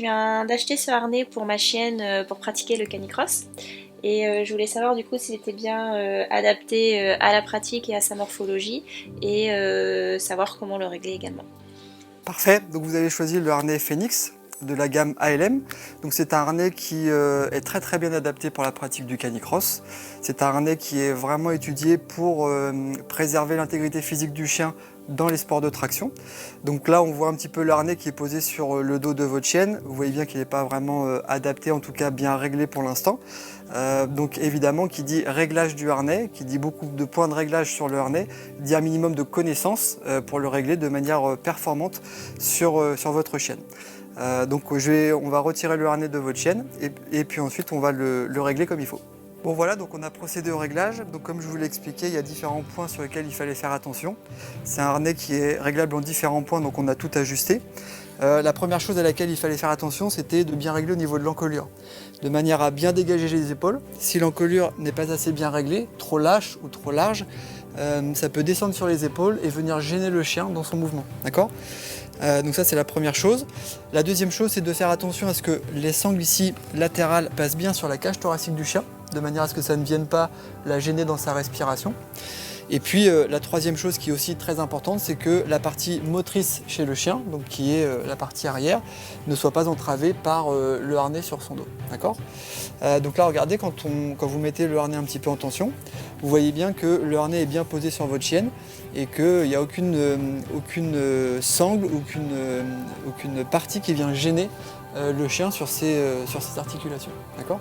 viens d'acheter ce harnais pour ma chienne pour pratiquer le canicross. Et je voulais savoir du coup s'il était bien adapté à la pratique et à sa morphologie et savoir comment le régler également. Parfait, donc vous avez choisi le harnais Phoenix de la gamme ALM. Donc c'est un harnais qui est très bien adapté pour la pratique du canicross. C'est un harnais qui est vraiment étudié pour préserver l'intégrité physique du chien dans les sports de traction. Donc là on voit un petit peu le harnais qui est posé sur le dos de votre chienne. Vous voyez bien qu'il n'est pas vraiment adapté, en tout cas bien réglé pour l'instant. Donc évidemment qui dit réglage du harnais, qui dit beaucoup de points de réglage sur le harnais, dit un minimum de connaissances pour le régler de manière performante sur votre chienne. Donc on va retirer le harnais de votre chienne et puis ensuite on va le régler comme il faut. Bon voilà, donc on a procédé au réglage. Donc comme je vous l'ai expliqué, il y a différents points sur lesquels il fallait faire attention. C'est un harnais qui est réglable en différents points, donc on a tout ajusté. La première chose à laquelle il fallait faire attention, c'était de bien régler au niveau de l'encolure, de manière à bien dégager les épaules. Si l'encolure n'est pas assez bien réglée, trop lâche ou trop large, ça peut descendre sur les épaules et venir gêner le chien dans son mouvement. D'accord ? Donc ça c'est la première chose. La deuxième chose, c'est de faire attention à ce que les sangles ici latérales passent bien sur la cage thoracique du chien, de manière à ce que ça ne vienne pas la gêner dans sa respiration. Et puis la troisième chose qui est aussi très importante, c'est que la partie motrice chez le chien, donc qui est la partie arrière, ne soit pas entravée par le harnais sur son dos. D'accord ? Donc là, regardez, quand vous mettez le harnais un petit peu en tension, vous voyez bien que le harnais est bien posé sur votre chienne et qu'il n'y a aucune sangle, aucune partie qui vient gêner le chien sur ses articulations. D'accord ?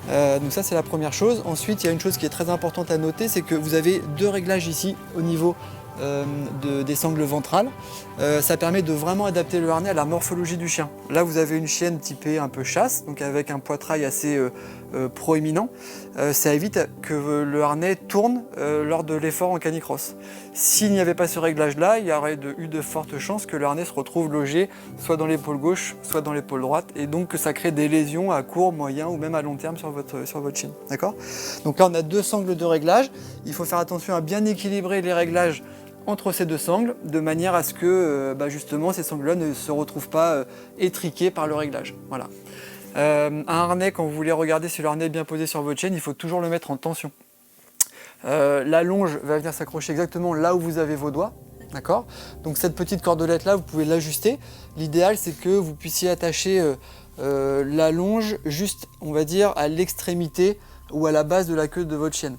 Donc ça c'est la première chose. Ensuite il y a une chose qui est très importante à noter, c'est que vous avez deux réglages ici au niveau des sangles ventrales. Ça permet de vraiment adapter le harnais à la morphologie du chien. Là vous avez une chienne typée un peu chasse, donc avec un poitrail assez proéminent. Ça évite que le harnais tourne lors de l'effort en canicross. S'il n'y avait pas ce réglage-là, il y aurait eu de fortes chances que le harnais se retrouve logé soit dans l'épaule gauche, soit dans l'épaule droite, et donc que ça crée des lésions à court, moyen ou même à long terme sur votre chienne. D'accord ? Donc là on a deux sangles de réglage. Il faut faire attention à bien équilibrer les réglages entre ces deux sangles, de manière à ce que justement ces sangles-là ne se retrouvent pas étriquées par le réglage. Voilà. Un harnais, quand vous voulez regarder si le harnais est bien posé sur votre chaîne, il faut toujours le mettre en tension. La longe va venir s'accrocher exactement là où vous avez vos doigts. D'accord ? Donc cette petite cordelette là, vous pouvez l'ajuster. L'idéal c'est que vous puissiez attacher la longe juste, on va dire, à l'extrémité ou à la base de la queue de votre chienne.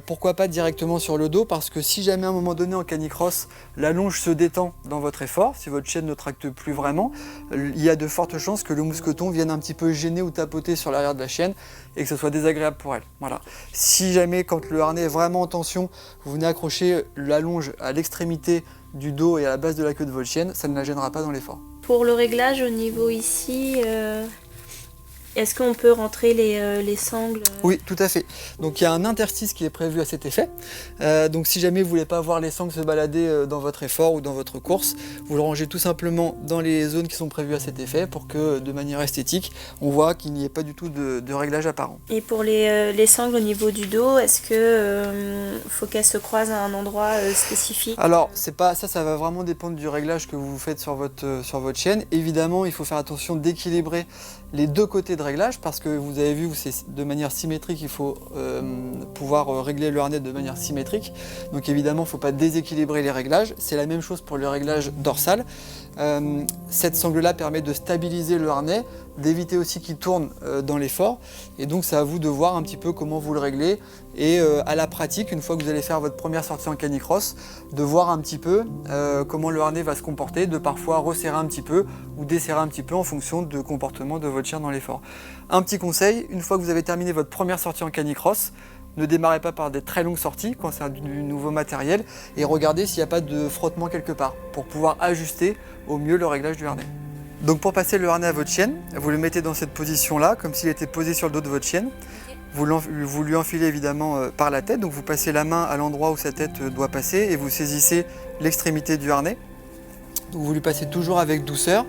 Pourquoi pas directement sur le dos, parce que si jamais à un moment donné en canicross, la longe se détend dans votre effort, si votre chienne ne tracte plus vraiment, il y a de fortes chances que le mousqueton vienne un petit peu gêner ou tapoter sur l'arrière de la chienne et que ce soit désagréable pour elle. Voilà. Si jamais, quand le harnais est vraiment en tension, vous venez accrocher la longe à l'extrémité du dos et à la base de la queue de votre chienne, ça ne la gênera pas dans l'effort. Pour le réglage au niveau ici, est-ce qu'on peut rentrer les sangles? Oui, tout à fait. Donc il y a un interstice qui est prévu à cet effet. Donc si jamais vous ne voulez pas voir les sangles se balader dans votre effort ou dans votre course, vous le rangez tout simplement dans les zones qui sont prévues à cet effet pour que de manière esthétique, on voit qu'il n'y ait pas du tout de réglage apparent. Et pour les sangles au niveau du dos, est-ce que faut qu'elles se croisent à un endroit spécifique? Alors c'est pas ça va vraiment dépendre du réglage que vous faites sur votre chienne. Évidemment, il faut faire attention d'équilibrer les deux côtés de réglage, parce que vous avez vu, c'est de manière symétrique, il faut pouvoir régler le harnais de manière symétrique. Donc évidemment, il ne faut pas déséquilibrer les réglages. C'est la même chose pour le réglage dorsal. Cette sangle-là permet de stabiliser le harnais, d'éviter aussi qu'il tourne dans l'effort. Et donc c'est à vous de voir un petit peu comment vous le réglez. Et à la pratique, une fois que vous allez faire votre première sortie en canicross, de voir un petit peu comment le harnais va se comporter, de parfois resserrer un petit peu ou desserrer un petit peu en fonction du comportement de votre chien dans l'effort. Un petit conseil, une fois que vous avez terminé votre première sortie en canicross, ne démarrez pas par des très longues sorties quand c'est du nouveau matériel et regardez s'il n'y a pas de frottement quelque part pour pouvoir ajuster au mieux le réglage du harnais. Donc pour passer le harnais à votre chienne, vous le mettez dans cette position-là, comme s'il était posé sur le dos de votre chienne. Vous lui enfilez évidemment par la tête, donc vous passez la main à l'endroit où sa tête doit passer et vous saisissez l'extrémité du harnais. Donc vous lui passez toujours avec douceur,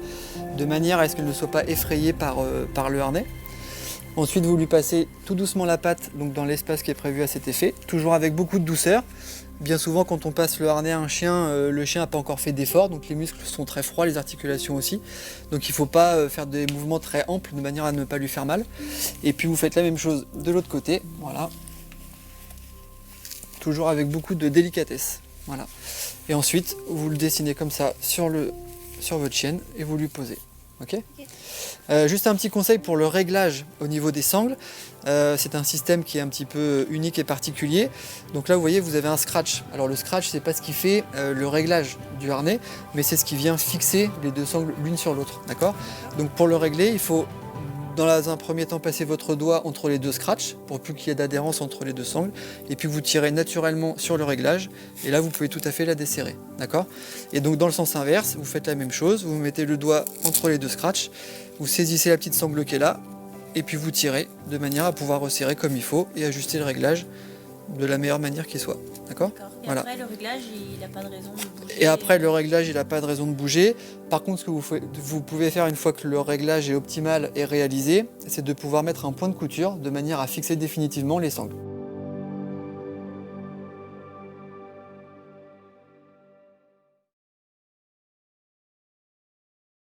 de manière à ce qu'elle ne soit pas effrayée par le harnais. Ensuite, vous lui passez tout doucement la patte donc dans l'espace qui est prévu à cet effet, toujours avec beaucoup de douceur. Bien souvent, quand on passe le harnais à un chien, le chien n'a pas encore fait d'effort, donc les muscles sont très froids, les articulations aussi. Donc il ne faut pas faire des mouvements très amples de manière à ne pas lui faire mal. Et puis vous faites la même chose de l'autre côté, voilà. Toujours avec beaucoup de délicatesse, voilà. Et ensuite, vous le dessinez comme ça sur votre chienne et vous lui posez. Ok. Juste un petit conseil pour le réglage au niveau des sangles. C'est un système qui est un petit peu unique et particulier. Donc là, vous voyez, vous avez un scratch. Alors le scratch, c'est pas ce qui fait le réglage du harnais, mais c'est ce qui vient fixer les deux sangles l'une sur l'autre. D'accord. Donc pour le régler, il faut dans un premier temps passer votre doigt entre les deux scratchs pour plus qu'il y ait d'adhérence entre les deux sangles, et puis vous tirez naturellement sur le réglage, et là vous pouvez tout à fait la desserrer. D'accord. Et donc dans le sens inverse, vous faites la même chose, vous mettez le doigt entre les deux scratchs, vous saisissez la petite sangle qui est là, et puis vous tirez de manière à pouvoir resserrer comme il faut et ajuster le réglage de la meilleure manière qui soit. D'accord. Et voilà. Après, le réglage, il n'a pas de raison de bouger. Et après, le réglage, il n'a pas de raison de bouger. Par contre, ce que vous pouvez faire une fois que le réglage est optimal et réalisé, c'est de pouvoir mettre un point de couture de manière à fixer définitivement les sangles.